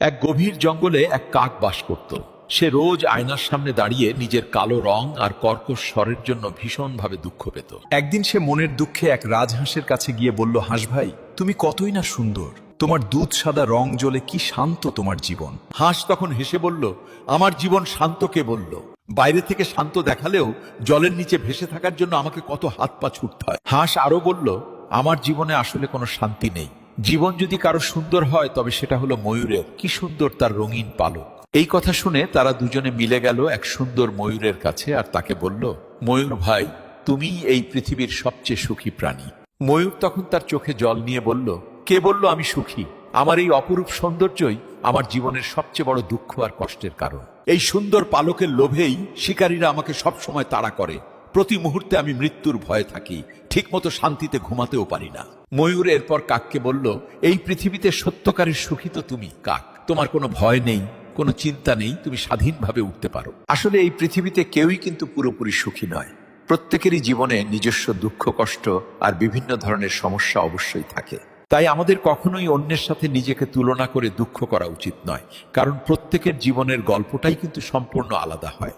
এক গভীর জঙ্গলে এক কাক বাস করত। সে রোজ আয়নার সামনে দাঁড়িয়ে নিজের কালো রং আর কর্কশ স্বরের জন্য ভীষণভাবে দুঃখ পেত। একদিন সে মনের দুঃখে এক রাজহাঁসের কাছে গিয়ে বলল, হাঁস ভাই, তুমি কতই না সুন্দর, তোমার দুধ সাদা রং জ্বলে কি শান্ত তোমার জীবন। হাঁস তখন হেসে বলল, আমার জীবন শান্ত কে বলল? বাইরে থেকে শান্ত দেখালেও জলের নিচে ভেসে থাকার জন্য আমাকে কত হাত পা ছুটতে হয়। হাঁস আরো বলল, আমার জীবনে আসলে কোনো শান্তি নেই। জীবন যদি কারো সুন্দর হয় তবে সেটা হলো ময়ূরের। কি সুন্দর তার রঙিন পালক। এই কথা শুনে তারা দুজনে মিলে গেল এক সুন্দর ময়ূরের কাছে আর তাকে বলল, ময়ূর ভাই, তুমিই এই পৃথিবীর সবচেয়ে সুখী প্রাণী। ময়ূর তখন তার চোখে জল নিয়ে বলল, কে বলল আমি সুখী? আমার এই অপরূপ সৌন্দর্যই আমার জীবনের সবচেয়ে বড় দুঃখ আর কষ্টের কারণ। এই সুন্দর পালকের লোভেই শিকারীরা আমাকে সব সময় তাড়া করে। প্রতি মুহূর্তে আমি মৃত্যুর ভয়ে থাকি, ঠিকমতো শান্তিতে ঘুমাতেও পারি না। ময়ূর এরপর কাককে বলল, এই পৃথিবীতে সত্যকারের সুখী তো তুমি কাক। তোমার কোনো ভয় নেই, কোনো চিন্তা নেই, তুমি স্বাধীনভাবে উঠতে পারো। আসলে এই পৃথিবীতে কেউই কিন্তু পুরোপুরি সুখী নয়। প্রত্যেকেরই জীবনে নিজস্ব দুঃখ কষ্ট আর বিভিন্ন ধরনের সমস্যা অবশ্যই থাকে। তাই আমাদের কখনোই অন্যের সাথে নিজেকে তুলনা করে দুঃখ করা উচিত নয়, কারণ প্রত্যেকের জীবনের গল্পটাই কিন্তু সম্পূর্ণ আলাদা হয়।